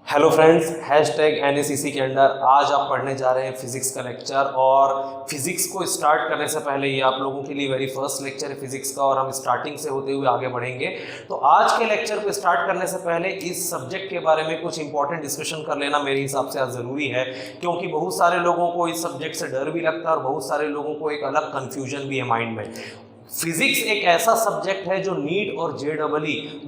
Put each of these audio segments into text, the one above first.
Hello friends, hashtag NACC के under आज आप पढ़ने जा रहे हैं फिजिक्स का लेक्चर। और फिजिक्स को स्टार्ट करने से पहले ये आप लोगों के लिए वेरी फर्स्ट लेक्चर है फिजिक्स का, और हम स्टार्टिंग से होते हुए आगे बढ़ेंगे। तो आज के लेक्चर को स्टार्ट करने से पहले इस सब्जेक्ट के बारे में कुछ इंपॉर्टेंट डिस्कशन कर लेना मेरे हिसाब से आज ज़रूरी है, क्योंकि बहुत सारे लोगों को इस सब्जेक्ट से डर भी लगता है और बहुत सारे लोगों को एक अलग कन्फ्यूजन भी है माइंड में। फिजिक्स एक ऐसा सब्जेक्ट है जो नीट और JEE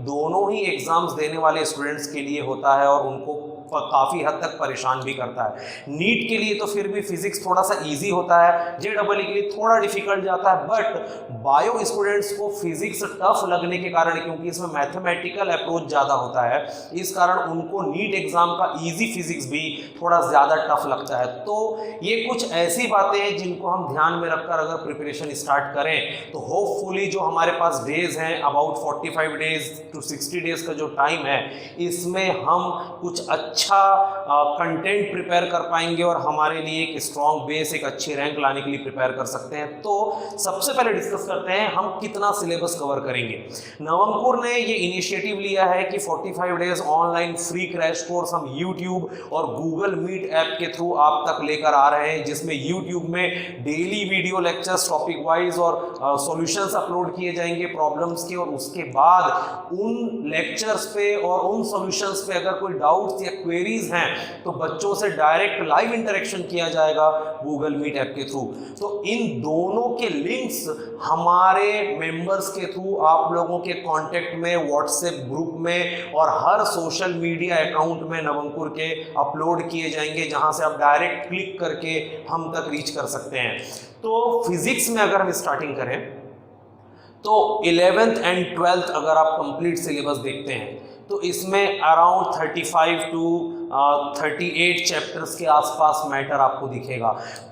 दोनों ही एग्जाम्स देने वाले स्टूडेंट्स के लिए होता है और उनको काफ़ी हद तक परेशान भी करता है। नीट के लिए तो फिर भी फिजिक्स थोड़ा सा इजी होता है, JEE के लिए थोड़ा डिफिकल्ट जाता है, बट बायो स्टूडेंट्स को फिजिक्स टफ लगने के कारण, क्योंकि इसमें मैथमेटिकल अप्रोच ज़्यादा होता है, इस कारण उनको नीट एग्जाम का इजी फिजिक्स भी थोड़ा ज़्यादा टफ लगता है। तो ये कुछ ऐसी बातें हैं जिनको हम ध्यान में रखकर अगर प्रिपरेशन स्टार्ट करें तो होपफुली जो हमारे पास डेज हैं, अबाउट 45 डेज टू 60 डेज का जो टाइम है, इसमें हम कुछ अच्छा कंटेंट प्रिपेयर कर पाएंगे और हमारे लिए एक स्ट्रॉन्ग बेस, एक अच्छी रैंक लाने के लिए प्रिपेयर कर सकते हैं। तो सबसे पहले डिस्कस करते हैं हम कितना सिलेबस कवर करेंगे। नवंकुर ने ये इनिशिएटिव लिया है कि 45 days online free crash course हम यूट्यूब और गूगल मीट ऐप के थ्रू आप तक लेकर आ रहे हैं, जिसमें यूट्यूब में daily video lectures topic wise और सॉल्यूशंस अपलोड किए जाएंगे प्रॉब्लम्स के, और उसके बाद उन लेक्चर्स पे और उन सॉल्यूशंस पे अगर कोई डाउट्स या क्वेरीज हैं तो बच्चों से डायरेक्ट लाइव इंटरेक्शन किया जाएगा गूगल मीट ऐप के थ्रू। तो इन दोनों के लिंक्स हमारे मेंबर्स के थ्रू आप लोगों के कांटेक्ट में, व्हाट्सएप ग्रुप में और हर सोशल मीडिया अकाउंट में नवंकुर के अपलोड किए जाएंगे, जहां से आप डायरेक्ट क्लिक करके हम तक रीच कर सकते हैं। तो फिजिक्स में अगर हम स्टार्टिंग करें तो 11th एंड 12th अगर आप कंप्लीट सिलेबस देखते हैं तो इसमें अराउंड 35 टू 38 चैप्टर्स के आसपास मैटर आपको दिखेगा।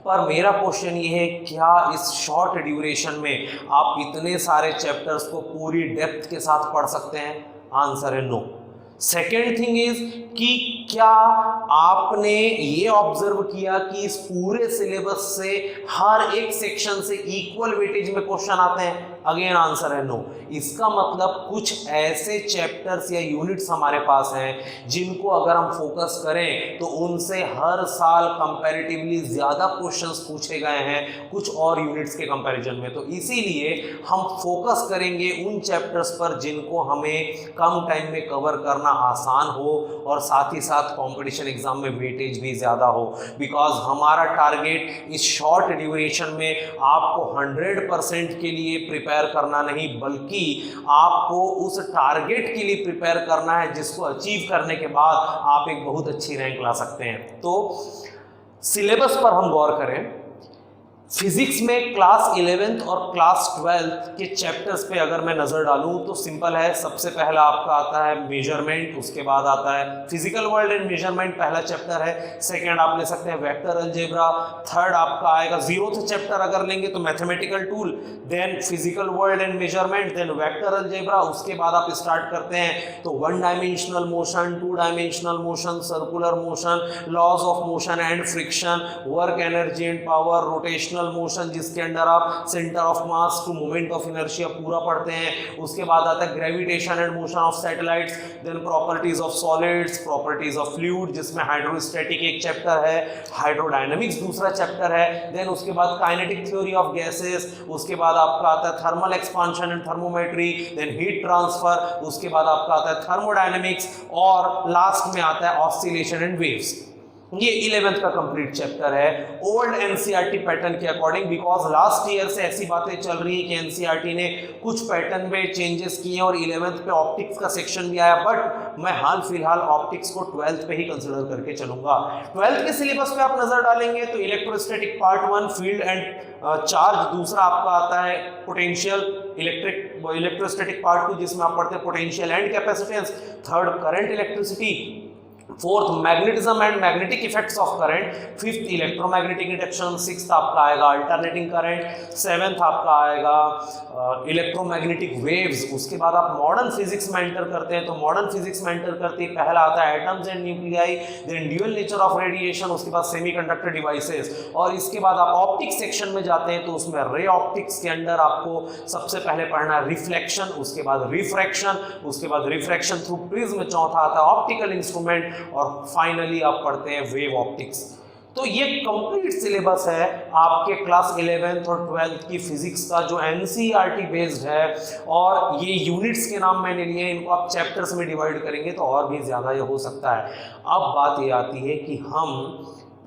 पर मेरा क्वेश्चन ये है, क्या इस शॉर्ट ड्यूरेशन में आप इतने सारे चैप्टर्स को पूरी डेप्थ के साथ पढ़ सकते हैं? आंसर है नो। सेकेंड थिंग इज कि क्या आपने ये ऑब्जर्व किया कि इस पूरे सिलेबस से हर एक सेक्शन से इक्वल वेटेज में क्वेश्चन आते हैं? अगेन आंसर है नो। इसका मतलब कुछ ऐसे चैप्टर्स या यूनिट्स हमारे पास हैं जिनको अगर हम फोकस करें तो उनसे हर साल कंपैरेटिवली ज़्यादा क्वेश्चंस पूछे गए हैं कुछ और यूनिट्स के कंपैरिजन में। तो इसीलिए हम फोकस करेंगे उन चैप्टर्स पर जिनको हमें कम टाइम में कवर करना आसान हो और साथ ही साथ कंपटीशन एग्जाम में वेटेज भी ज़्यादा हो। बिकॉज हमारा टारगेट इस शॉर्ट ड्यूरेशन में आपको 100% के लिए प्रिपेयर करना नहीं, बल्कि आपको उस टारगेट के लिए प्रिपेयर करना है जिसको अचीव करने के बाद आप एक बहुत अच्छी रैंक ला सकते हैं। तो सिलेबस पर हम गौर करें। फिजिक्स में क्लास 11th और क्लास 12th के चैप्टर्स पे अगर मैं नज़र डालूं तो सिंपल है। सबसे पहला आपका आता है मेजरमेंट, उसके बाद आता है फिजिकल वर्ल्ड एंड मेजरमेंट, पहला चैप्टर है। सेकंड आप ले सकते हैं वेक्टर अलजेब्रा। थर्ड आपका आएगा 0th चैप्टर अगर लेंगे तो mathematical tool, then physical world and measurement, then vector algebra. उसके बाद आप स्टार्ट करते हैं तो 1 dimensional motion, 2 dimensional motion, circular motion, laws of motion and friction, work energy and power, rotational motion जिसके अंदर आप centre of mass to moment of inertia पूरा पढ़ते हैं। उसके बाद आता है gravitation and motion of satellites, then properties of solids, properties of fluid जिसमें हाइड्रोस्टैटिक एक चैप्टर है, हाइड्रोडायनामिक्स दूसरा चैप्टर है, देन उसके बाद काइनेटिक थ्योरी ऑफ गैसेस, उसके बाद आपका आता है thermal expansion and thermometry, then heat transfer, उसके बाद आपका आता है थर्मोडायनामिक्स, और लास्ट में आता है ऑसिलेशन एंड वेव्स। ये 11th का कंप्लीट चैप्टर है ओल्ड एनसीईआरटी पैटर्न के अकॉर्डिंग। बिकॉज लास्ट ईयर से ऐसी बातें चल रही है कि एनसीईआरटी ने कुछ पैटर्न में चेंजेस किए और 11th पे ऑप्टिक्स का सेक्शन भी आया, बट मैं हाल फिलहाल ऑप्टिक्स को 12th पे ही कंसिडर करके चलूंगा। 12th के सिलेबस पे आप नजर डालेंगे तो electrostatic part 1 field and charge, दूसरा आपका आता है पोटेंशियल इलेक्ट्रोस्टैटिक पार्ट 2 जिसमें आप पढ़ते हैं potential and capacitance, third current electricity, fourth magnetism and magnetic effects of current, fifth electromagnetic induction, sixth आपका आएगा अल्टरनेटिंग करंट, सेवेंथ आपका आएगा इलेक्ट्रोमैग्नेटिक वेव्स। उसके बाद आप मॉडर्न फिजिक्स में एंटर करते हैं तो मॉडर्न फिजिक्स में एंटर करते ही पहला आता है atoms and nuclei, then dual nature of radiation, उसके बाद सेमीकंडक्टर डिवाइसेस, और इसके बाद आप ऑप्टिक्स सेक्शन में जाते हैं तो उसमें रे ऑप्टिक्स के अंदर आपको सबसे पहले पढ़ना है रिफ्लेक्शन, उसके बाद रिफ्रैक्शन, उसके बाद रिफ्रैक्शन थ्रू प्रिज्म, चौथा आता है ऑप्टिकल इंस्ट्रूमेंट, इंस्ट्रूमेंट और फाइनली आप पढ़ते हैं वेव ऑप्टिक्स। तो ये कंप्लीट सिलेबस है आपके क्लास 11th और 12th की फिजिक्स का, जो एनसीईआरटी बेस्ड है। और ये यूनिट्स के नाम मैंने लिए, इनको आप चैप्टर्स में डिवाइड करेंगे तो और भी ज़्यादा ये हो सकता है। अब बात ये आती है कि हम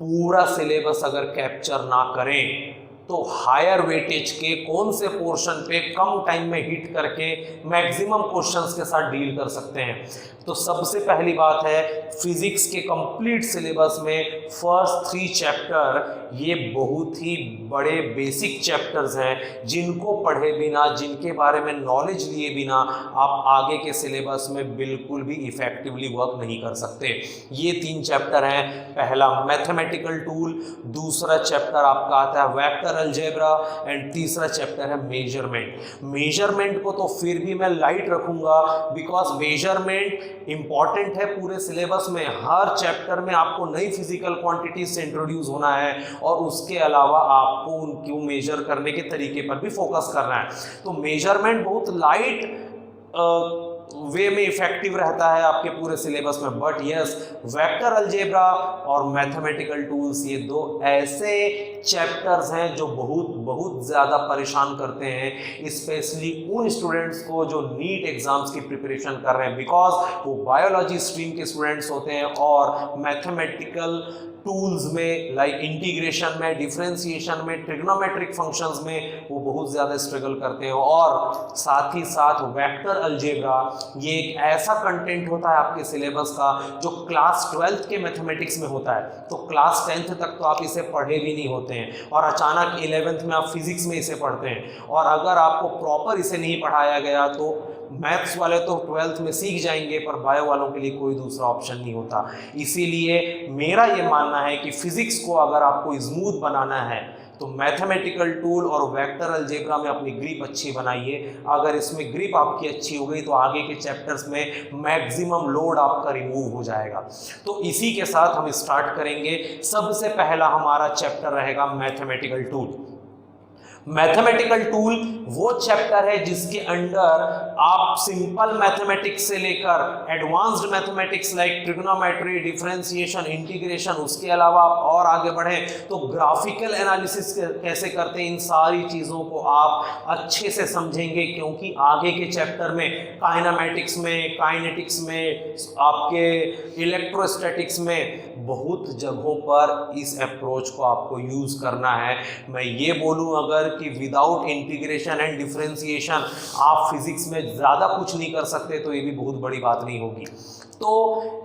पूरा सिलेबस अगर कैप्चर ना करें तो हायर वेटेज के कौन से पोर्शन पे कम टाइम में हिट करके मैक्सिमम क्वेश्चंस के साथ डील कर सकते हैं। तो सबसे पहली बात है, फिजिक्स के कंप्लीट सिलेबस में फर्स्ट 3 चैप्टर ये बहुत ही बड़े बेसिक चैप्टर्स हैं, जिनको पढ़े बिना, जिनके बारे में नॉलेज लिए बिना आप आगे के सिलेबस में बिल्कुल भी इफेक्टिवली वर्क नहीं कर सकते। ये 3 चैप्टर हैं। पहला मैथमेटिकल टूल, दूसरा चैप्टर आपका आता है वेक्टर अलजेब्रा एंड तीसरा चैप्टर है मेजरमेंट। मेजरमेंट को तो फिर भी मैं लाइट रखूंगा बिकॉज मेजरमेंट इंपॉर्टेंट है पूरे सिलेबस में। हर चैप्टर में आपको नई फिजिकल क्वांटिटीज से इंट्रोड्यूस होना है और उसके अलावा आपको उनको मेजर करने के तरीके पर भी फोकस करना है। तो मेजरमेंट बहुत लाइट वे में इफेक्टिव रहता है आपके पूरे सिलेबस में। बट यस, वेक्टर अलजेब्रा और मैथमेटिकल टूल्स ये 2 ऐसे चैप्टर्स हैं जो बहुत ज़्यादा परेशान करते हैं, स्पेशली उन स्टूडेंट्स को जो नीट एग्जाम्स की प्रिपरेशन कर रहे हैं, बिकॉज वो बायोलॉजी स्ट्रीम के स्टूडेंट्स होते हैं और मैथमेटिकल टूल्स में लाइक इंटीग्रेशन में, डिफरेंशिएशन में, ट्रिग्नोमेट्रिक फंक्शंस में वो बहुत ज़्यादा स्ट्रगल करते हैं। और साथ ही साथ वेक्टर अलजेब्रा ये एक ऐसा कंटेंट होता है आपके सिलेबस का जो क्लास 12th के मैथमेटिक्स में होता है। तो क्लास 10th तक तो आप इसे पढ़े भी नहीं होते हैं और अचानक 11th में आप फिजिक्स में इसे पढ़ते हैं। और अगर आपको प्रॉपर इसे नहीं पढ़ाया गया तो मैथ्स वाले तो 12th में सीख जाएंगे, पर बायो वालों के लिए कोई दूसरा ऑप्शन नहीं होता। इसीलिए मेरा ये मानना है कि फिजिक्स को अगर आपको स्मूथ बनाना है तो मैथमेटिकल टूल और वेक्टर अलजेब्रा में अपनी ग्रिप अच्छी बनाइए। अगर इसमें ग्रिप आपकी अच्छी हो गई तो आगे के चैप्टर्स में मैक्सिमम लोड आपका रिमूव हो जाएगा। तो इसी के साथ हम स्टार्ट करेंगे। सबसे पहला हमारा चैप्टर रहेगा मैथमेटिकल टूल। मैथमेटिकल टूल वो चैप्टर है जिसके अंडर आप सिंपल मैथमेटिक्स से लेकर advanced mathematics like trigonometry, differentiation, integration, उसके अलावा आप और आगे बढ़ें तो ग्राफिकल एनालिसिस कैसे करते हैं, इन सारी चीज़ों को आप अच्छे से समझेंगे। क्योंकि आगे के चैप्टर में काइनेमेटिक्स में, काइनेटिक्स में, आपके इलेक्ट्रोस्टैटिक्स में बहुत जगहों पर इस अप्रोच को आपको यूज़ करना है। मैं ये बोलूँ अगर कि विदाउट इंटीग्रेशन एंड डिफरेंशिएशन आप फिजिक्स में ज़्यादा कुछ नहीं कर सकते तो ये भी बहुत बड़ी बात नहीं होगी। तो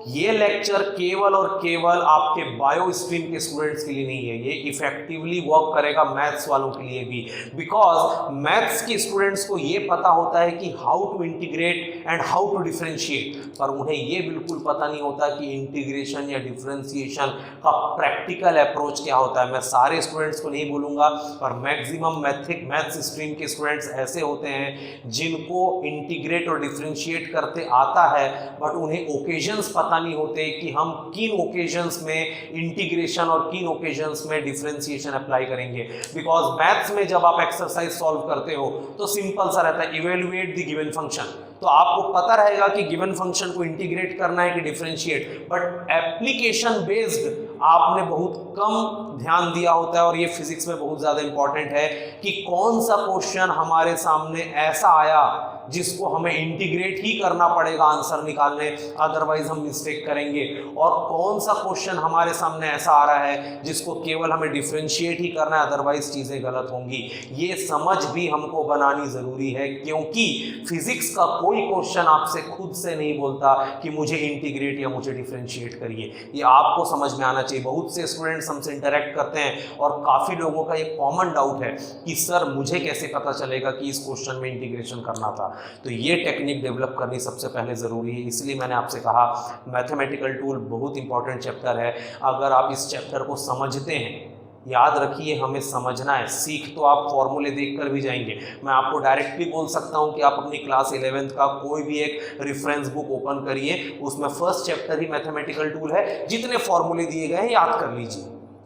ये लेक्चर केवल और केवल आपके बायो स्ट्रीम के स्टूडेंट्स के लिए नहीं है, ये इफेक्टिवली वर्क करेगा मैथ्स वालों के लिए भी। बिकॉज मैथ्स के स्टूडेंट्स को ये पता होता है कि how to integrate and how to differentiate, पर उन्हें ये बिल्कुल पता नहीं होता कि इंटीग्रेशन या डिफरेंशिएशन का प्रैक्टिकल अप्रोच क्या होता है। मैं सारे स्टूडेंट्स को नहीं बोलूँगा, पर मैक्सिमम मैथ्स स्ट्रीम के स्टूडेंट्स ऐसे होते हैं जिनको इंटीग्रेट और डिफरेंशिएट करते आता है, बट उन्हें ओकेजन्स पता नहीं होते कि हम किन ओकेजन्स में इंटीग्रेशन और किन ओकेजन्स में डिफरेंशिएशन अप्लाई करेंगे। बिकॉज मैथ्स में जब आप एक्सरसाइज सॉल्व करते हो तो सिंपल सा रहता है, इवेल्युएट द गिवन फंक्शन। तो आपको पता रहेगा कि गिवन फंक्शन को इंटीग्रेट करना है कि डिफरेंशिएट, बट एप्लीकेशन बेस्ड आपने बहुत कम ध्यान दिया होता है। और ये फिजिक्स में बहुत ज़्यादा इंपॉर्टेंट है कि कौन सा क्वेश्चन हमारे सामने ऐसा आया जिसको हमें इंटीग्रेट ही करना पड़ेगा आंसर निकालने, अदरवाइज हम मिस्टेक करेंगे, और कौन सा क्वेश्चन हमारे सामने ऐसा आ रहा है जिसको केवल हमें डिफरेंशिएट ही करना है, अदरवाइज चीज़ें गलत होंगी। ये समझ भी हमको बनानी ज़रूरी है, क्योंकि फिजिक्स का कोई क्वेश्चन आपसे खुद से नहीं बोलता कि मुझे इंटीग्रेट या मुझे डिफरेंशिएट करिए। ये आपको समझ में आना चाहिए। बहुत से स्टूडेंट्स हमसे इंटरेक्ट करते हैं और काफ़ी लोगों का ये कॉमन डाउट है कि सर मुझे कैसे पता चलेगा कि इस क्वेश्चन में इंटीग्रेशन करना था। तो ये टेक्निक डेवलप करनी सबसे पहले ज़रूरी है। इसलिए मैंने आपसे कहा मैथमेटिकल टूल बहुत इंपॉर्टेंट चैप्टर है। अगर आप इस चैप्टर को समझते हैं, याद रखिए हमें समझना है, सीख तो आप फॉर्मूले देखकर भी जाएंगे। मैं आपको डायरेक्टली बोल सकता हूं कि आप अपनी क्लास 11th का कोई भी एक रेफरेंस बुक ओपन करिए, उसमें फर्स्ट चैप्टर ही मैथमेटिकल टूल है, जितने फॉर्मूले दिए गए हैं याद कर लीजिए।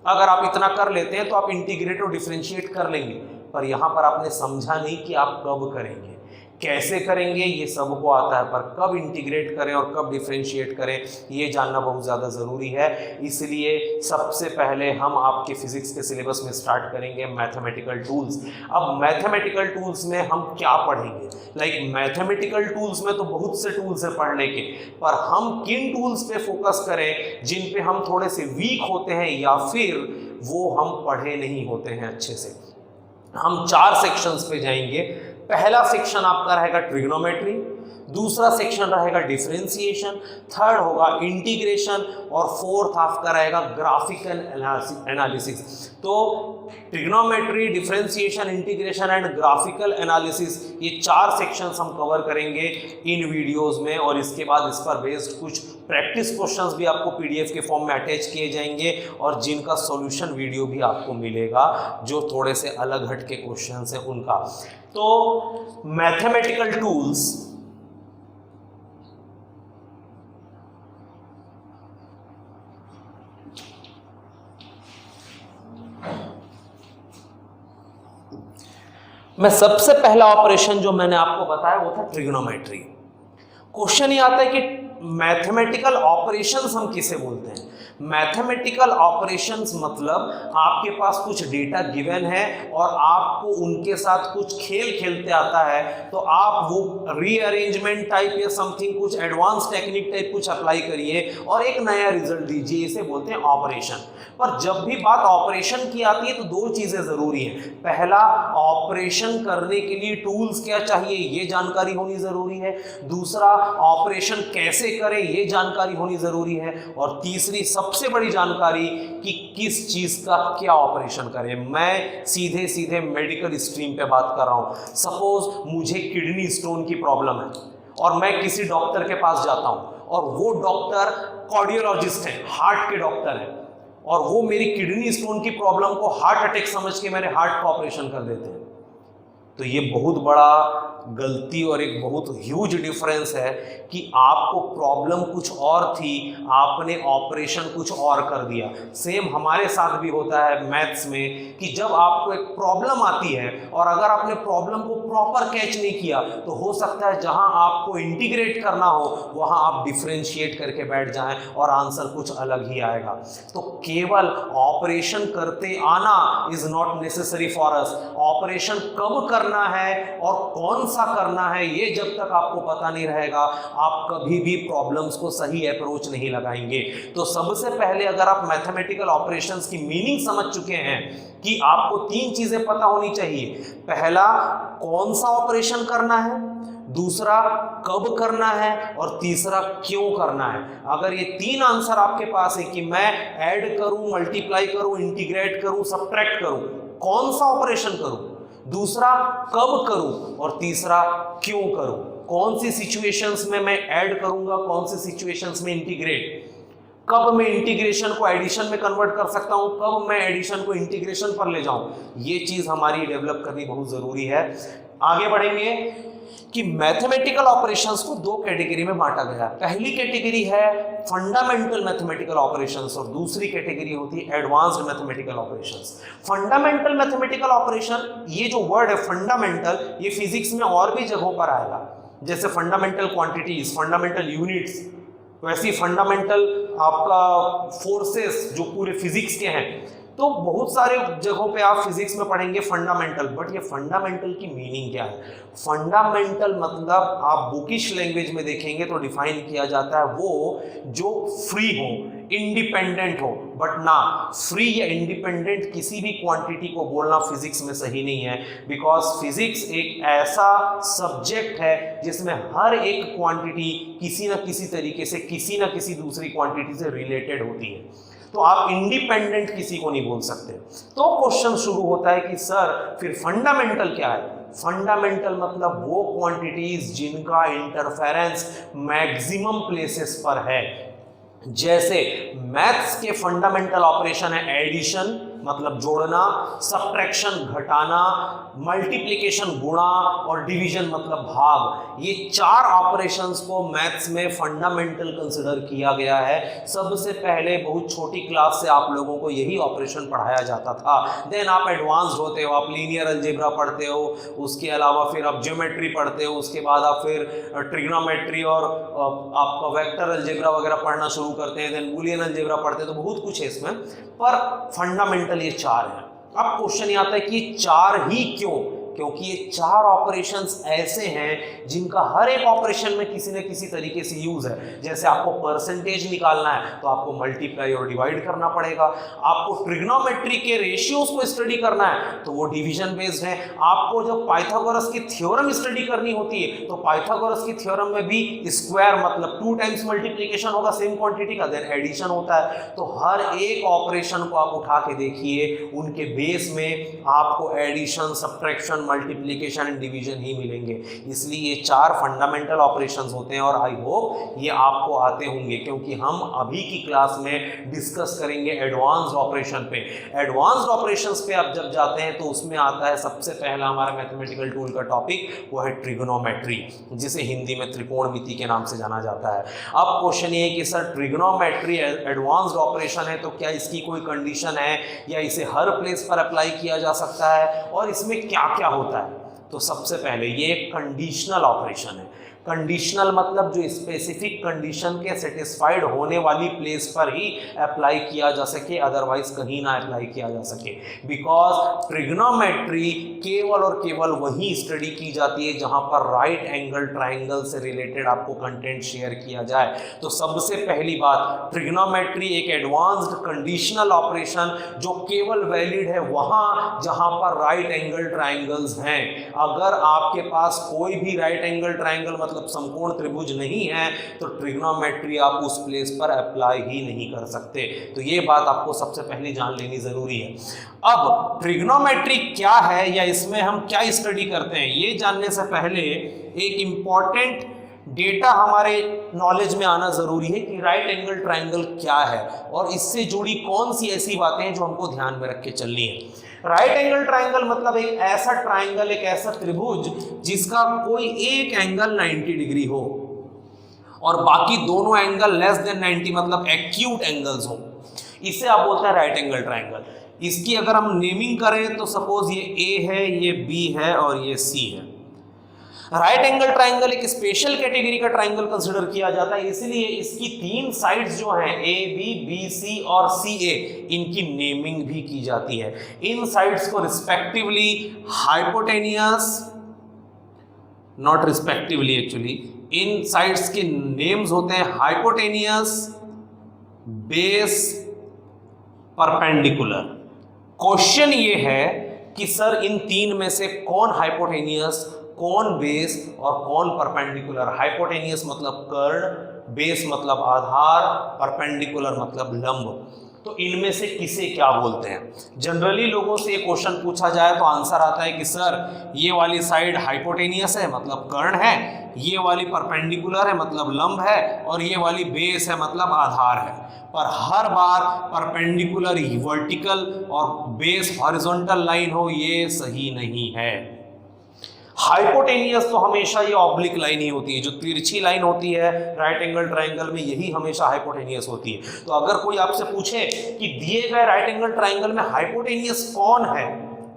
अगर आप इतना कर लेते हैं तो आप इंटीग्रेट और डिफरेंशिएट कर लेंगे। पर यहाँ पर आपने समझा नहीं कि आप कब करेंगे, कैसे करेंगे ये सबको आता है, पर कब इंटीग्रेट करें और कब डिफरेंशिएट करें ये जानना बहुत ज़्यादा ज़रूरी है। इसलिए सबसे पहले हम आपके फिजिक्स के सिलेबस में स्टार्ट करेंगे मैथमेटिकल टूल्स। अब मैथमेटिकल टूल्स में हम क्या पढ़ेंगे? लाइक मैथमेटिकल टूल्स में तो बहुत से टूल्स हैं पढ़ने के, पर हम किन टूल्स पे फोकस करें जिन पे हम थोड़े से वीक होते हैं या फिर वो हम पढ़े नहीं होते हैं अच्छे से। हम 4 सेक्शंस पे जाएंगे। पहला सेक्शन आपका रहेगा ट्रिग्नोमेट्री, दूसरा सेक्शन रहेगा डिफरेंशिएशन, थर्ड होगा इंटीग्रेशन और फोर्थ आपका रहेगा ग्राफिकल एनालिसिस। तो trigonometry, differentiation, integration and graphical analysis, ये 4 सेक्शंस हम कवर करेंगे इन वीडियोस में, और इसके बाद इस पर बेस्ड कुछ प्रैक्टिस क्वेश्चंस भी आपको पीडीएफ के फॉर्म में अटैच किए जाएंगे और जिनका सॉल्यूशन वीडियो भी आपको मिलेगा जो थोड़े से अलग हट के क्वेश्चंस हैं उनका। तो मैथमेटिकल टूल्स, मैं सबसे पहला ऑपरेशन जो मैंने आपको बताया वो था ट्रिग्नोमेट्री। क्वेश्चन ये आता है कि मैथमेटिकल ऑपरेशंस हम किसे बोलते हैं? मैथमेटिकल ऑपरेशंस मतलब आपके पास कुछ डेटा गिवन है और आपको उनके साथ कुछ खेल खेलते आता है, तो आप वो रीअरेंजमेंट टाइप या समथिंग कुछ एडवांस टेक्निक टाइप कुछ अप्लाई करिए और एक नया रिजल्ट दीजिए, इसे बोलते हैं ऑपरेशन। पर जब भी बात ऑपरेशन की आती है तो 2 चीजें जरूरी हैं। पहला, ऑपरेशन करने के लिए टूल्स क्या चाहिए ये जानकारी होनी जरूरी है। दूसरा, ऑपरेशन कैसे करें ये जानकारी होनी जरूरी है। और तीसरी सबसे बड़ी जानकारी कि किस चीज का क्या ऑपरेशन करें। मैं सीधे सीधे मेडिकल स्ट्रीम पे बात कर रहा हूं। सपोज मुझे किडनी स्टोन की प्रॉब्लम है और मैं किसी डॉक्टर के पास जाता हूं और वो डॉक्टर कार्डियोलॉजिस्ट है, हार्ट के डॉक्टर है, और वो मेरी किडनी स्टोन की प्रॉब्लम को हार्ट अटैक समझ के मेरे हार्ट का ऑपरेशन कर देते हैं। तो ये बहुत बड़ा गलती और एक बहुत ह्यूज डिफरेंस है कि आपको प्रॉब्लम कुछ और थी, आपने ऑपरेशन कुछ और कर दिया। सेम हमारे साथ भी होता है मैथ्स में कि जब आपको एक प्रॉब्लम आती है और अगर आपने प्रॉब्लम को प्रॉपर कैच नहीं किया तो हो सकता है जहां आपको इंटीग्रेट करना हो वहां आप डिफरेंशिएट करके बैठ जाएं और आंसर कुछ अलग ही आएगा। तो केवल ऑपरेशन करते आना is not necessary for us. Operation कब करना है और कौन सा करना है ये जब तक आपको पता नहीं रहेगा आप कभी भी प्रॉब्लम्स को सही अप्रोच नहीं लगाएंगे। तो सबसे पहले अगर आप मैथमेटिकल ऑपरेशंस की मीनिंग समझ चुके हैं कि आपको 3 चीजें पता होनी चाहिए। पहला, कौन सा ऑपरेशन करना है, दूसरा कब करना है, और तीसरा क्यों करना है। अगर ये 3 आंसर आपके पास है कि मैं ऐड करूं, मल्टीप्लाई करूं, इंटीग्रेट करूं, सब्ट्रैक्ट करूं, कौन सा ऑपरेशन करूं, दूसरा कब करूं, और तीसरा क्यों करूं, कौन सी सिचुएशंस में मैं ऐड करूंगा, कौन सी सिचुएशंस में इंटीग्रेट, कब मैं इंटीग्रेशन को एडिशन में कन्वर्ट कर सकता हूं, कब मैं एडिशन को इंटीग्रेशन पर ले जाऊं, ये चीज हमारी डेवलप करनी बहुत जरूरी है। आगे बढ़ेंगे कि मैथमेटिकल ऑपरेशंस को 2 कैटेगरी में बांटा गया है। पहली कैटेगरी है फंडामेंटल मैथमेटिकल ऑपरेशंस और दूसरी कैटेगरी होती है advanced mathematical operations. Fundamental mathematical operation, ये जो वर्ड है फंडामेंटल, ये फिजिक्स में और भी जगहों पर आएगा, जैसे फंडामेंटल क्वांटिटीज, फंडामेंटल यूनिट्स, वैसी फंडामेंटल आपका फोर्सेस जो पूरे फिजिक्स के हैं। तो बहुत सारे जगहों पे आप फिजिक्स में पढ़ेंगे फंडामेंटल। बट ये फंडामेंटल की मीनिंग क्या है? फंडामेंटल मतलब आप बुकिश लैंग्वेज में देखेंगे तो डिफाइन किया जाता है वो जो फ्री हो, इंडिपेंडेंट हो। बट ना, फ्री या इंडिपेंडेंट किसी भी क्वांटिटी को बोलना फिजिक्स में सही नहीं है, बिकॉज फिजिक्स एक ऐसा सब्जेक्ट है जिसमें हर एक क्वांटिटी किसी ना किसी तरीके से किसी ना किसी दूसरी क्वांटिटी से रिलेटेड होती है। तो आप इंडिपेंडेंट किसी को नहीं बोल सकते। तो क्वेश्चन शुरू होता है कि सर फिर फंडामेंटल क्या है? फंडामेंटल मतलब वो क्वांटिटीज जिनका इंटरफेरेंस मैक्सिमम प्लेसेस पर है। जैसे मैथ्स के फंडामेंटल ऑपरेशन है एडिशन, मतलब जोड़ना, सब्ट्रैक्शन घटाना, मल्टीप्लिकेशन गुणा और डिवीजन मतलब भाग। ये 4 ऑपरेशंस को मैथ्स में फंडामेंटल कंसिडर किया गया है। सबसे पहले बहुत छोटी क्लास से आप लोगों को यही ऑपरेशन पढ़ाया जाता था। देन आप एडवांस्ड होते हो, आप लीनियर अलजेब्रा पढ़ते हो, उसके अलावा फिर आप ज्योमेट्री पढ़ते हो, उसके बाद आप फिर ट्रिग्नोमेट्री और आपका वेक्टर अलजेब्रा वगैरह पढ़ना शुरू करते हैं, देन बूलियन अलजेब्रा पढ़ते हैं। तो बहुत कुछ है इसमें, पर फंडामेंटल ये 4 है। अब क्वेश्चन ये आता है कि 4 ही क्यों? क्योंकि ये 4 ऑपरेशंस ऐसे हैं जिनका हर एक ऑपरेशन में किसी न किसी तरीके से यूज है। जैसे आपको परसेंटेज निकालना है तो आपको मल्टीप्लाई और डिवाइड करना पड़ेगा, आपको ट्रिग्नोमेट्री के रेशियोज को स्टडी करना है तो वो डिवीजन बेस्ड है, आपको जब पाइथागोरस की थ्योरम स्टडी करनी होती है तो पाइथागोरस की थ्योरम में भी स्क्वायर मतलब 2 टाइम्स मल्टीप्लिकेशन होगा सेम क्वांटिटी का, देन एडिशन होता है। तो हर एक ऑपरेशन को आप उठा के देखिए, उनके बेस में आपको addition, subtraction, multiplication and division ही मिलेंगे। इसलिए ये 4 फंडामेंटल ऑपरेशंस होते हैं और आई होप ये आपको आते होंगे, क्योंकि हम अभी की क्लास में डिस्कस करेंगे एडवांस्ड ऑपरेशन पे। एडवांस्ड ऑपरेशंस पे आप जब जाते हैं तो उसमें आता है सबसे पहला हमारा मैथमेटिकल टूल का टॉपिक, वो है ट्रिग्नोमेट्री, जिसे हिंदी में त्रिकोणमिति के नाम से जाना जाता है। अब क्वेश्चन ये है कि सर ट्रिग्नोमेट्री एडवांस्ड ऑपरेशन है तो क्या इसकी कोई कंडीशन है या इसे हर प्लेस पर अप्लाई किया जा सकता है और इसमें क्या क्या होता है? तो सबसे पहले ये एक कंडीशनल ऑपरेशन है। कंडीशनल मतलब जो स्पेसिफिक कंडीशन के सेटिस्फाइड होने वाली प्लेस पर ही अप्लाई किया जा सके, अदरवाइज कहीं ना अप्लाई किया जा सके। बिकॉज ट्रिग्नोमेट्री केवल और केवल वही स्टडी की जाती है जहां पर राइट एंगल ट्राइंगल से रिलेटेड आपको कंटेंट शेयर किया जाए। तो सबसे पहली बात, ट्रिग्नोमेट्री एक एडवांस्ड कंडीशनल ऑपरेशन जो केवल वैलिड है वहां जहां पर राइट एंगल ट्राइंगल्स हैं। अगर आपके पास कोई भी राइट एंगल ट्राइंगल मतलब समकोण त्रिभुज नहीं है तो ट्रिग्नोमेट्री आप उस प्लेस पर अप्लाई ही नहीं कर सकते। तो ये बात आपको सबसे पहले जान लेनी जरूरी है। अब ट्रिग्नोमेट्री क्या है या इसमें हम क्या स्टडी करते हैं, ये जानने से पहले एक इंपॉर्टेंट डेटा हमारे नॉलेज में आना जरूरी है कि राइट एंगल ट्राइंगल क्या है और इससे जुड़ी कौन सी ऐसी बातें हैं जो हमको ध्यान में रख के चलनी है। राइट एंगल ट्राइंगल मतलब एक ऐसा ट्राइंगल, एक ऐसा त्रिभुज जिसका कोई एक एंगल 90 डिग्री हो और बाकी दोनों एंगल लेस देन 90 मतलब एक्यूट एंगल्स हो, इसे आप बोलते हैं राइट एंगल ट्राइंगल। इसकी अगर हम नेमिंग करें तो सपोज ये ए है, ये बी है और ये सी है। राइट एंगल ट्राइंगल एक स्पेशल कैटेगरी का ट्राइंगल कंसिडर किया जाता है, इसलिए इसकी 3 साइड्स जो हैं ए बी, बी सी और सी ए, इनकी नेमिंग भी की जाती है। इन साइड्स को respectively hypotenuse, not respectively actually, in sides के नेम्स होते हैं हाइपोटेनियस, बेस, परपेंडिकुलर। क्वेश्चन ये है कि सर इन 3 में से कौन हाइपोटेनियस, कौन बेस और कौन परपेंडिकुलर? हाइपोटेनियस मतलब कर्ण, बेस मतलब आधार, परपेंडिकुलर मतलब लंब। तो इनमें से किसे क्या बोलते हैं? जनरली लोगों से ये क्वेश्चन पूछा जाए तो आंसर आता है कि सर ये वाली साइड हाइपोटेनियस है मतलब कर्ण है, ये वाली परपेंडिकुलर है मतलब लंब है और ये वाली बेस है मतलब आधार है। पर हर बार परपेंडिकुलर वर्टिकल और बेस हॉरिजॉन्टल लाइन हो ये सही नहीं है। हाइपोटेनियस तो हमेशा ये ऑब्लिक लाइन ही होती है, जो तिरछी लाइन होती है राइट एंगल ट्राइंगल में यही हमेशा हाइपोटेनियस होती है। तो अगर कोई आपसे पूछे कि दिए गए राइट एंगल ट्राइंगल में हाइपोटेनियस कौन है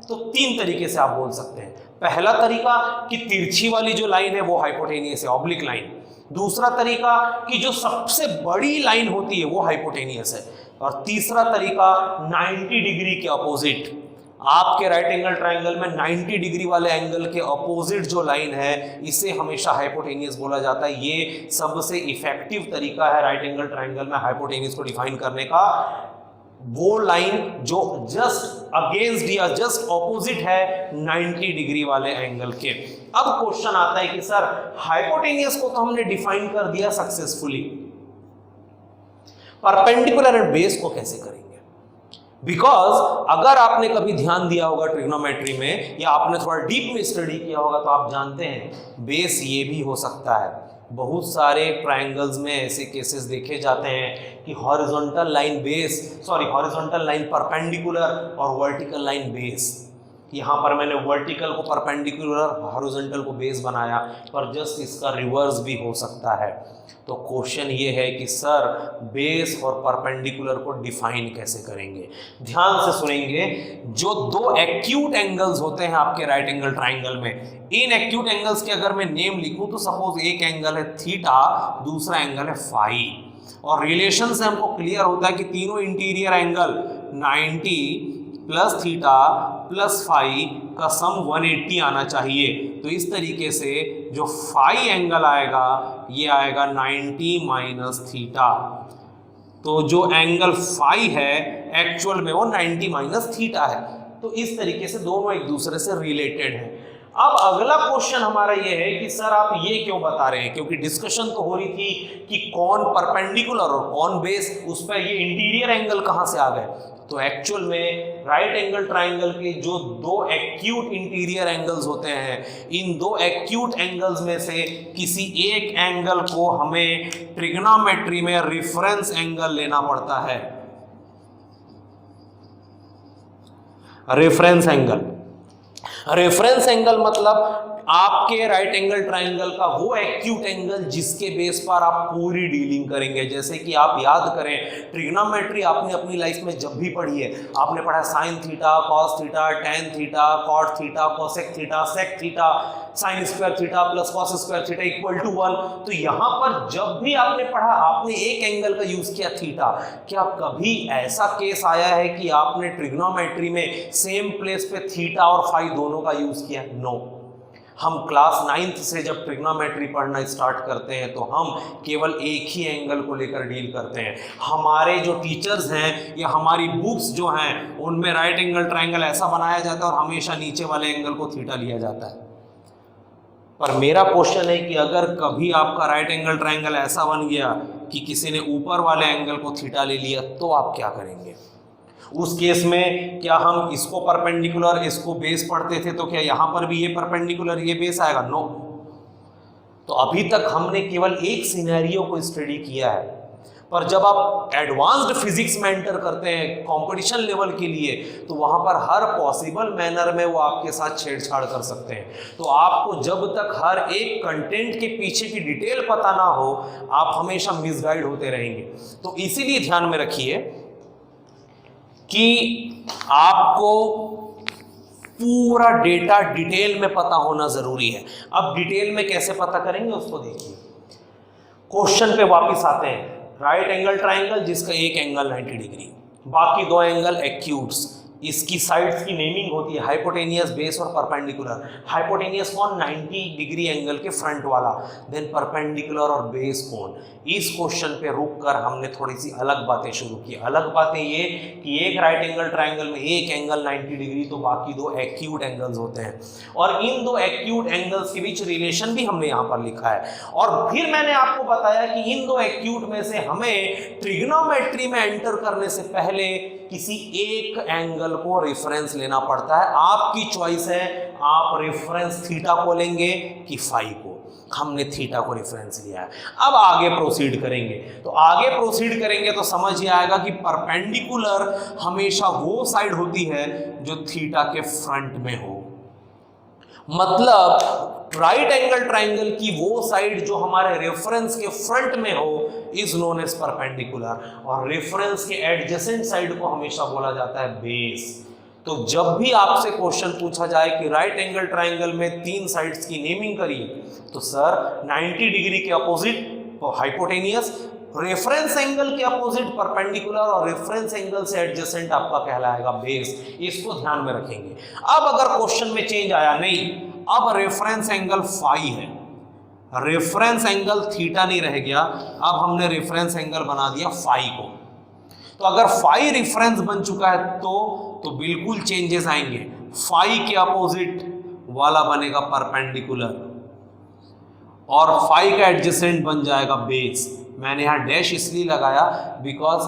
तो 3 तरीके से आप बोल सकते हैं। पहला तरीका कि तिरछी वाली जो लाइन है वो हाइपोटेनियस है, ऑब्लिक लाइन। दूसरा तरीका कि जो सबसे बड़ी लाइन होती है वो हाइपोटेनियस है। और तीसरा तरीका 90 डिग्री के अपोजिट, आपके राइट एंगल ट्राइंगल में 90 डिग्री वाले एंगल के अपोजिट जो लाइन है इसे हमेशा हाइपोटेनियस बोला जाता है। ये सबसे इफेक्टिव तरीका है राइट एंगल ट्राइंगल में हाइपोटेनियस को डिफाइन करने का। वो लाइन जो जस्ट अगेंस्ट या जस्ट ऑपोजिट है 90 डिग्री वाले एंगल के। अब क्वेश्चन आता है कि सर हाइपोटेनियस को तो हमने डिफाइन कर दिया सक्सेसफुली, परपेंडिकुलर एंड बेस को कैसे करेंगे? बिकॉज अगर आपने कभी ध्यान दिया होगा ट्रिग्नोमेट्री में या आपने थोड़ा डीप में स्टडी किया होगा तो आप जानते हैं बेस ये भी हो सकता है, बहुत सारे ट्रायंगल्स में ऐसे केसेस देखे जाते हैं कि हॉरिजॉन्टल लाइन परपेंडिकुलर और वर्टिकल लाइन बेस। यहाँ पर मैंने वर्टिकल को परपेंडिकुलर, हॉरिजॉन्टल को बेस बनाया, पर जस्ट इसका रिवर्स भी हो सकता है। तो क्वेश्चन ये है कि सर बेस और परपेंडिकुलर को डिफाइन कैसे करेंगे। ध्यान से सुनेंगे, जो दो एक्यूट एंगल्स होते हैं आपके राइट एंगल ट्राइंगल में, इन एक्यूट एंगल्स के अगर मैं नेम लिखूं तो सपोज एक एंगल है थीटा, दूसरा एंगल है फाई, और रिलेशन से हमको क्लियर होता है कि तीनों interior angle 90 plus theta plus phi का सम 180 आना चाहिए। तो इस तरीके से जो फाई एंगल आएगा ये आएगा 90 माइनस थीटा। तो जो एंगल फाई है एक्चुअल में वो 90 माइनस थीटा है। तो इस तरीके से दोनों एक दूसरे से रिलेटेड हैं। अब अगला क्वेश्चन हमारा ये है कि सर आप ये क्यों बता रहे हैं, क्योंकि डिस्कशन तो हो रही थी कि कौन परपेंडिकुलर और कौन बेस, उस पर ये इंटीरियर एंगल कहाँ से आ गए। तो एक्चुअल में राइट एंगल ट्राइंगल के जो दो एक्यूट इंटीरियर एंगल्स होते हैं, इन दो एक्यूट एंगल्स में से किसी एक एंगल को हमें ट्रिग्नोमेट्री में रेफरेंस एंगल लेना पड़ता है। रेफरेंस एंगल मतलब आपके राइट एंगल ट्राइंगल का वो एक्यूट एंगल जिसके बेस पर आप पूरी डीलिंग करेंगे। जैसे कि आप याद करें, ट्रिग्नोमेट्री आपने अपनी लाइफ में जब भी पढ़ी है, आपने पढ़ा sine theta, cos theta, tan theta, cot theta, cosec theta, sec theta, sine square theta plus cos square theta equal to 1। तो यहाँ पर जब भी आपने पढ़ा, आपने एक एंगल का यूज किया थीटा। क्या कभी ऐसा केस आया है कि आपने ट्रिग्नोमेट्री में सेम प्लेस पे थीटा और फाई दोनों का यूज किया? नो। हम क्लास 9th से जब ट्रिग्नोमेट्री पढ़ना स्टार्ट करते हैं तो हम केवल एक ही एंगल को लेकर डील करते हैं। हमारे जो टीचर्स हैं या हमारी बुक्स जो हैं उनमें राइट एंगल ट्राइंगल ऐसा बनाया जाता है और हमेशा नीचे वाले एंगल को थीटा लिया जाता है। पर मेरा क्वेश्चन है कि अगर कभी आपका राइट एंगल ट्राइंगल ऐसा बन गया कि किसी ने ऊपर वाले एंगल को थीटा ले लिया, तो आप क्या करेंगे? उस केस में क्या हम इसको परपेंडिकुलर इसको बेस पढ़ते थे, तो क्या यहां पर भी ये परपेंडिकुलर ये बेस आएगा? नो। तो अभी तक हमने केवल एक सिनेरियो को स्टडी किया है, पर जब आप एडवांस्ड फिजिक्स में एंटर करते हैं कंपटीशन लेवल के लिए, तो वहां पर हर पॉसिबल मैनर में वो आपके साथ छेड़छाड़ कर सकते हैं। तो आपको जब तक हर एक कंटेंट के पीछे की डिटेल पता ना हो, आप हमेशा मिसगाइड होते रहेंगे। तो इसीलिए ध्यान में रखिए कि आपको पूरा डेटा डिटेल में पता होना जरूरी है। अब डिटेल में कैसे पता करेंगे उसको देखिए। क्वेश्चन पे वापस आते हैं। राइट एंगल ट्राइंगल जिसका एक एंगल 90 डिग्री, बाकी दो एंगल एक्यूट्स, इसकी साइड्स की नेमिंग होती है हाइपोटेनियस, बेस और परपेंडिकुलर। हाइपोटेनियस कौन? 90 डिग्री एंगल के फ्रंट वाला। देन परपेंडिकुलर और बेस कौन? इस क्वेश्चन पे रुककर हमने थोड़ी सी अलग बातें शुरू की। अलग बातें ये कि एक राइट एंगल ट्राइंगल में एक एंगल 90 डिग्री, तो बाकी दो एक्यूट एंगल्स होते हैं, और इन दो एक्यूट एंगल्स के बीच रिलेशन भी हमने यहाँ पर लिखा है। और फिर मैंने आपको बताया कि इन दो एक्यूट में से हमें ट्रिग्नोमेट्री में एंटर करने से पहले किसी एक एंगल को रेफरेंस लेना पड़ता है। आपकी चॉइस है, आप रेफरेंस थीटा को लेंगे कि फाई को। हमने थीटा को रेफरेंस लिया है। अब आगे प्रोसीड करेंगे, तो आगे प्रोसीड करेंगे तो समझ ही आएगा कि परपेंडिकुलर हमेशा वो साइड होती है जो थीटा के फ्रंट में हो। मतलब राइट एंगल ट्राइंगल की वो साइड जो हमारे रेफरेंस के फ्रंट में हो इज नोन एज परपेंडिकुलर, और रेफरेंस के एडजेसेंट साइड को हमेशा बोला जाता है बेस। तो जब भी आपसे क्वेश्चन पूछा जाए कि राइट एंगल ट्राइंगल में तीन साइड्स की नेमिंग करिए, तो सर 90 डिग्री के अपोजिट हाइपोटेनियस, रेफरेंस एंगल के अपोजिट परपेंडिकुलर, और रेफरेंस एंगल से एडजेसेंट आपका कहलाएगा बेस। इसको ध्यान में रखेंगे। अब अगर क्वेश्चन में चेंज आया, नहीं अब रेफरेंस एंगल फाई है, रेफरेंस एंगल थीटा नहीं रह गया, अब हमने रेफरेंस एंगल बना दिया फाई को। तो अगर फाई रेफरेंस बन चुका है तो बिल्कुल चेंजेस आएंगे। फाई के अपोजिट वाला बनेगा परपेंडिकुलर, और फाई का एडजेसेंट बन जाएगा बेस। मैंने यहाँ डैश इसलिए लगाया बिकॉज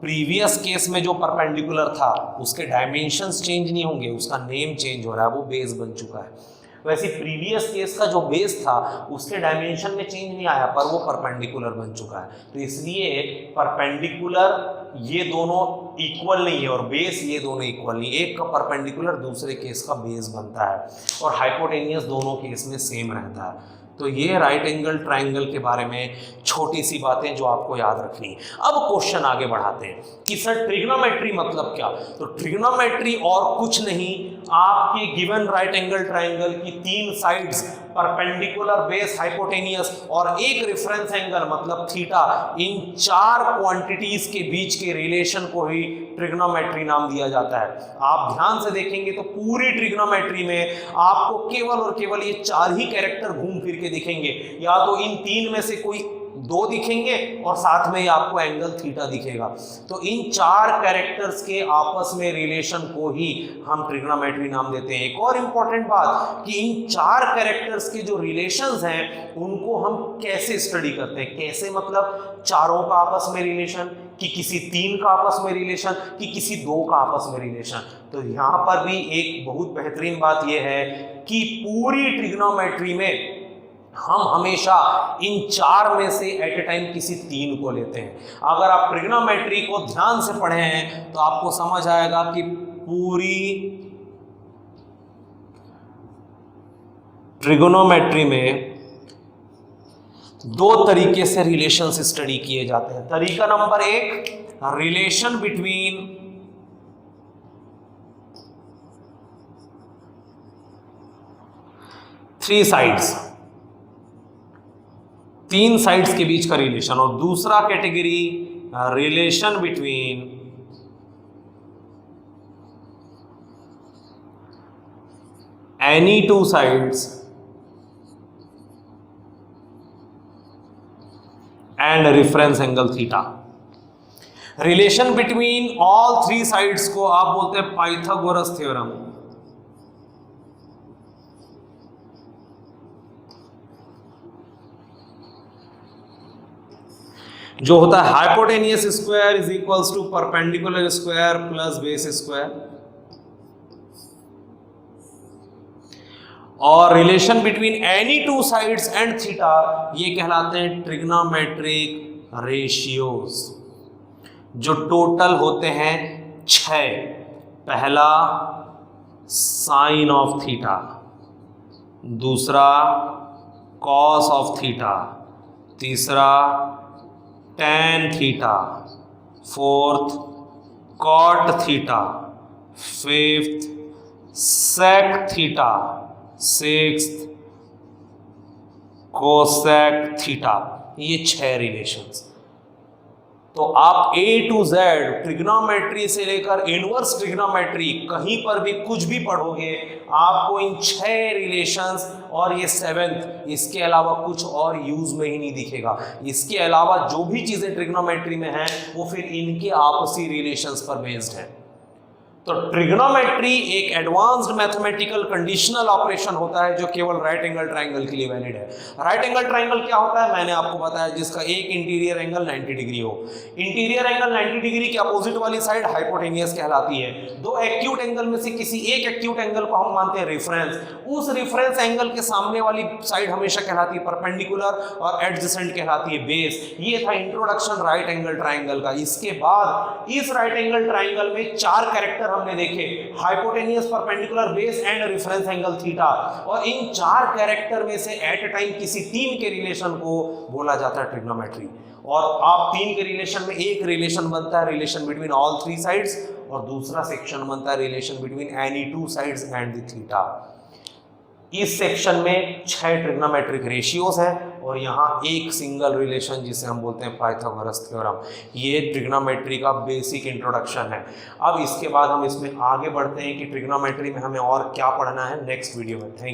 प्रीवियस केस में जो परपेंडिकुलर था उसके डायमेंशंस चेंज नहीं होंगे, उसका नेम चेंज हो रहा है, वो बेस बन चुका है। वैसे प्रीवियस केस का जो बेस था उसके डायमेंशन में चेंज नहीं आया, पर वो परपेंडिकुलर बन चुका है, तो इसलिए परपेंडिकुलर ये दोनों इक्वल नहीं है और बेस ये दोनों इक्वल नहीं, एक का परपेंडिकुलर दूसरे केस का बेस बनता है और हाइपोटेनियस दोनों केस में सेम रहता है। तो ये राइट एंगल ट्रायंगल के बारे में छोटी सी बातें जो आपको याद रखनी। अब क्वेश्चन आगे बढ़ाते हैं कि सर ट्रिग्नोमेट्री मतलब क्या। तो ट्रिग्नोमेट्री और कुछ नहीं, आपके गिवन राइट एंगल ट्रायंगल की तीन साइड्स परपेंडिकुलर, बेस, हाइपोटेनियस और एक रेफरेंस एंगल मतलब थीटा, इन चार क्वांटिटीज के बीच के रिलेशन को ही ट्रिग्नोमेट्री नाम दिया जाता है। आप ध्यान से देखेंगे तो पूरी ट्रिग्नोमेट्री में आपको केवल और केवल ये चार ही कैरेक्टर घूम फिर के दिखेंगे, या तो इन तीन में से कोई दो दिखेंगे और साथ में ही आपको एंगल थीटा दिखेगा। तो इन चार कैरेक्टर्स के आपस में रिलेशन को ही हम ट्रिग्नोमेट्री नाम देते हैं। एक और इंपॉर्टेंट बात कि इन चार कैरेक्टर्स के जो रिलेशंस हैं उनको हम कैसे स्टडी करते हैं, कैसे मतलब चारों का आपस में रिलेशन, कि किसी तीन का आपस में रिलेशन, कि किसी दो का आपस में रिलेशन। तो यहाँ पर भी एक बहुत बेहतरीन बात यह है कि पूरी ट्रिग्नोमेट्री में हम हमेशा इन चार में से एट ए टाइम किसी तीन को लेते हैं। अगर आप ट्रिग्नोमेट्री को ध्यान से पढ़े हैं तो आपको समझ आएगा कि पूरी ट्रिग्नोमेट्री में दो तरीके से रिलेशंस स्टडी किए जाते हैं। तरीका नंबर एक, रिलेशन बिटवीन थ्री साइड्स, तीन साइड्स के बीच का रिलेशन, और दूसरा category relation between any two sides and reference angle theta. Relation between all three sides को आप बोलते हैं पाइथागोरस थ्योरम। जो होता है hypotenuse square is equals to perpendicular square plus base square, और relation between any two sides and theta ये कहलाते हैं ट्रिग्नोमेट्रिक रेशियोज, जो टोटल होते हैं 6। पहला साइन ऑफ थीटा, दूसरा कॉस ऑफ थीटा, तीसरा tan theta, fourth cot theta, fifth sec theta, sixth cosec theta. ये 6 रिलेशंस। तो आप A to Z ट्रिग्नोमेट्री से लेकर इनवर्स ट्रिग्नोमेट्री कहीं पर भी कुछ भी पढ़ोगे, आपको इन 6 रिलेशंस और ये 7th, इसके अलावा कुछ और यूज में ही नहीं दिखेगा। इसके अलावा जो भी चीजें ट्रिग्नोमेट्री में हैं वो फिर इनके आपसी रिलेशंस पर बेस्ड है। तो ट्रिग्नोमेट्री एक एडवांस्ड मैथमेटिकल कंडीशनल ऑपरेशन होता है जो केवल राइट एंगल ट्रायंगल के लिए वैलिड है। राइट एंगल ट्रायंगल क्या होता है मैंने आपको बताया, जिसका एक इंटीरियर एंगल 90 डिग्री हो। इंटीरियर एंगल 90 डिग्री की अपोजिट वाली साइड हाइपोटेनियस कहलाती है। दो एक्यूट एंगल में से किसी एक एक्यूट एंगल को हम मानते हैं रेफरेंस, उस रेफरेंस एंगल के सामने वाली साइड हमेशा कहलाती है परपेंडिकुलर और एडजेसेंट कहलाती है बेस। ये था इंट्रोडक्शन राइट एंगल ट्रायंगल का। इसके बाद इस राइट एंगल ट्रायंगल में 4 कैरेक्टर हमने देखे, hypotenuse, perpendicular, base and reference angle theta, और इन 4 कैरेक्टर में से एट ए टाइम किसी 3 के रिलेशन को बोला जाता है ट्रिग्नोमेट्री। और आप 3 के रिलेशन में एक रिलेशन बनता है रिलेशन बिटवीन ऑल 3 साइड्स, और दूसरा सेक्शन बनता है relation between any 2 sides and the theta. इस सेक्शन में 6 ट्रिग्नोमेट्रिक रेशियोज है और यहाँ एक सिंगल रिलेशन जिसे हम बोलते हैं पाइथागोरस थ्योरम। ये ट्रिग्नोमेट्री का बेसिक इंट्रोडक्शन है। अब इसके बाद हम इसमें आगे बढ़ते हैं कि ट्रिग्नोमेट्री में हमें और क्या पढ़ना है नेक्स्ट वीडियो में। Thank you.